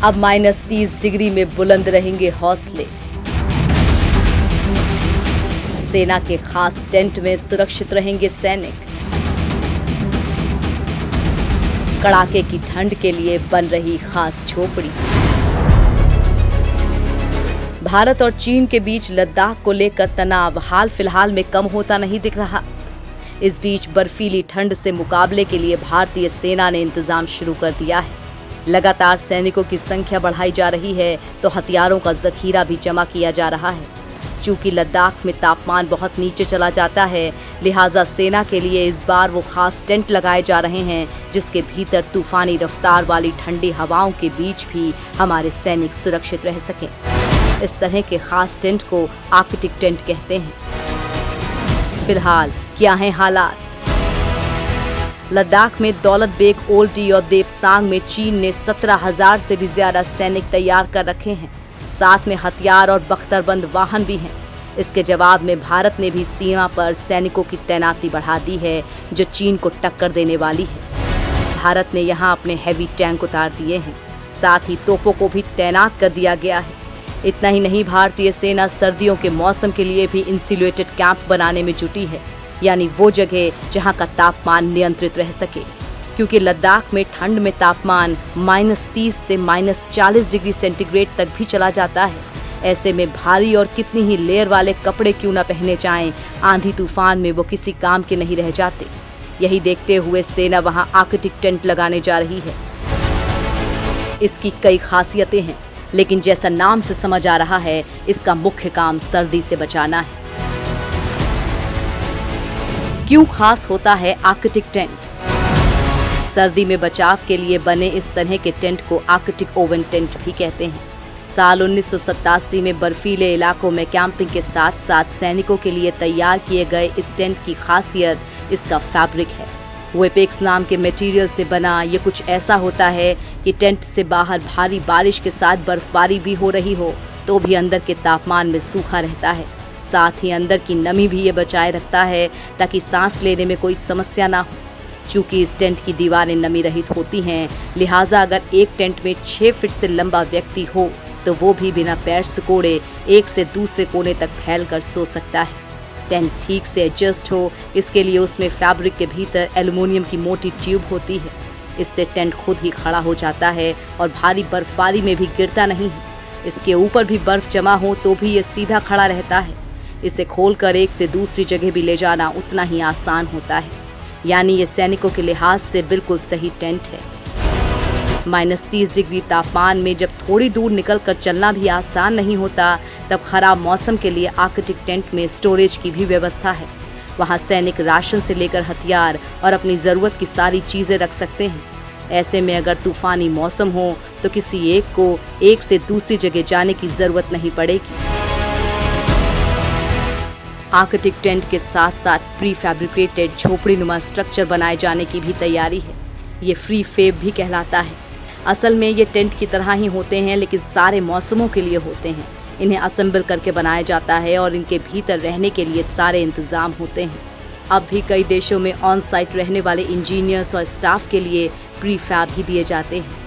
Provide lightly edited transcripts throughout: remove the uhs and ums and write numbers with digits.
अब -30 डिग्री में बुलंद रहेंगे हौसले। सेना के खास टेंट में सुरक्षित रहेंगे सैनिक। कड़ाके की ठंड के लिए बन रही खास झोपड़ी। भारत और चीन के बीच लद्दाख को लेकर तनाव हाल फिलहाल में कम होता नहीं दिख रहा। इस बीच बर्फीली ठंड से मुकाबले के लिए भारतीय सेना ने इंतजाम शुरू कर दिया है। लगातार सैनिकों की संख्या बढ़ाई जा रही है तो हथियारों का जखीरा भी जमा किया जा रहा है। चूंकि लद्दाख में तापमान बहुत नीचे चला जाता है, लिहाजा सेना के लिए इस बार वो खास टेंट लगाए जा रहे हैं जिसके भीतर तूफानी रफ्तार वाली ठंडी हवाओं के बीच भी हमारे सैनिक सुरक्षित रह सकें। इस तरह के खास टेंट को आर्कटिक टेंट कहते हैं। फिलहाल क्या हैं हालात? लद्दाख में दौलत बेग ओल्डी और देपसांग में चीन ने 17,000 से भी ज्यादा सैनिक तैयार कर रखे हैं। साथ में हथियार और बख्तरबंद वाहन भी हैं। इसके जवाब में भारत ने भी सीमा पर सैनिकों की तैनाती बढ़ा दी है जो चीन को टक्कर देने वाली है। भारत ने यहां अपने हैवी टैंक उतार दिए हैं, साथ ही तोपों को भी तैनात कर दिया गया है। इतना ही नहीं, भारतीय सेना सर्दियों के मौसम के लिए भी इंसुलेटेड कैंप बनाने में जुटी है, यानी वो जगह जहां का तापमान नियंत्रित रह सके, क्योंकि लद्दाख में ठंड में तापमान -30 से -40 डिग्री सेंटीग्रेड तक भी चला जाता है। ऐसे में भारी और कितनी ही लेयर वाले कपड़े क्यों न पहने जाएं, आंधी तूफान में वो किसी काम के नहीं रह जाते। यही देखते हुए सेना वहां आर्कटिक टेंट लगाने जा रही है। इसकी कई खासियतें हैं, लेकिन जैसा नाम से समझ आ रहा है, इसका मुख्य काम सर्दी से बचाना है। क्यों खास होता है आर्कटिक टेंट? सर्दी में बचाव के लिए बने इस तरह के टेंट को आर्कटिक ओवन टेंट भी कहते हैं। साल 1987 में बर्फीले इलाकों में कैंपिंग के साथ साथ सैनिकों के लिए तैयार किए गए इस टेंट की खासियत इसका फैब्रिक है। वेपेक्स नाम के मटेरियल से बना ये कुछ ऐसा होता है कि टेंट से बाहर भारी बारिश के साथ बर्फबारी भी हो रही हो तो भी अंदर के तापमान में सूखा रहता है। साथ ही अंदर की नमी भी ये बचाए रखता है ताकि सांस लेने में कोई समस्या ना हो। चूँकि इस टेंट की दीवारें नमी रहित होती हैं, लिहाजा अगर एक टेंट में 6 फीट से लंबा व्यक्ति हो तो वो भी बिना पैर सिकोड़े एक से दूसरे कोने तक फैलकर सो सकता है। टेंट ठीक से एडजस्ट हो, इसके लिए उसमें फैब्रिक के भीतर एल्युमिनियम की मोटी ट्यूब होती है। इससे टेंट खुद ही खड़ा हो जाता है और भारी बर्फबारी में भी गिरता नहीं है। इसके ऊपर भी बर्फ जमा हो तो भी ये सीधा खड़ा रहता है। इसे खोलकर एक से दूसरी जगह भी ले जाना उतना ही आसान होता है, यानी ये सैनिकों के लिहाज से बिल्कुल सही टेंट है। -30 डिग्री तापमान में जब थोड़ी दूर निकलकर चलना भी आसान नहीं होता, तब खराब मौसम के लिए आर्कटिक टेंट में स्टोरेज की भी व्यवस्था है। वहाँ सैनिक राशन से लेकर हथियार और अपनी ज़रूरत की सारी चीज़ें रख सकते हैं। ऐसे में अगर तूफानी मौसम हो तो किसी एक को एक से दूसरी जगह जाने की ज़रूरत नहीं पड़ेगी। आर्कटिक टेंट के साथ साथ प्री फैब्रिकेटेड झोपड़ी नुमा स्ट्रक्चर बनाए जाने की भी तैयारी है। ये फ्री फेब भी कहलाता है। असल में ये टेंट की तरह ही होते हैं, लेकिन सारे मौसमों के लिए होते हैं। इन्हें असेंबल करके बनाया जाता है और इनके भीतर रहने के लिए सारे इंतजाम होते हैं। अब भी कई देशों में ऑन साइट रहने वाले इंजीनियर्स और स्टाफ के लिए प्री फैब ही दिए जाते हैं।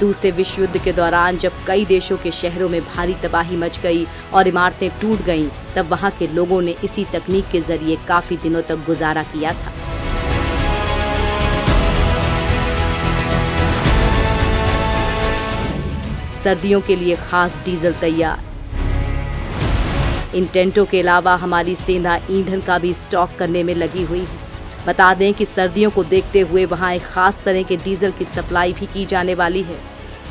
दूसरे विश्व युद्ध के दौरान जब कई देशों के शहरों में भारी तबाही मच गई और इमारतें टूट गईं, तब वहां के लोगों ने इसी तकनीक के जरिए काफी दिनों तक गुजारा किया था। सर्दियों के लिए खास डीजल तैयार। इन टेंटों के अलावा हमारी सेना ईंधन का भी स्टॉक करने में लगी हुई है। बता दें कि सर्दियों को देखते हुए वहां एक खास तरह के डीजल की सप्लाई भी की जाने वाली है।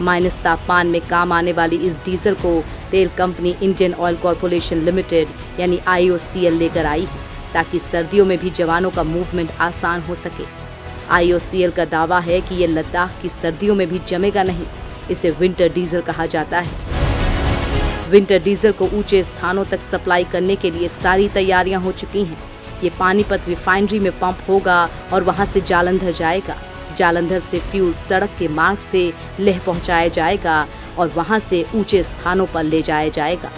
माइनस तापमान में काम आने वाली इस डीजल को तेल company Indian oil corporation limited यानी IOCL लेकर आई है, ताकि सर्दियों में भी जवानों का मूवमेंट आसान हो सके। IOCL का दावा है कि ये लद्दाख की सर्दियों में भी जमेगा नहीं। इसे विंटर डीजल कहा जाता है। विंटर डीजल को ऊंचे स्थानों तक सप्लाई करने के लिए सारी तैयारियां हो चुकी हैं। ये पानीपत रिफाइनरी में पंप होगा और वहां से जालंधर जाएगा। जालंधर से फ्यूल सड़क के मार्ग से लेह पहुंचाया जाएगा और वहां से ऊंचे स्थानों पर ले जाया जाएगा।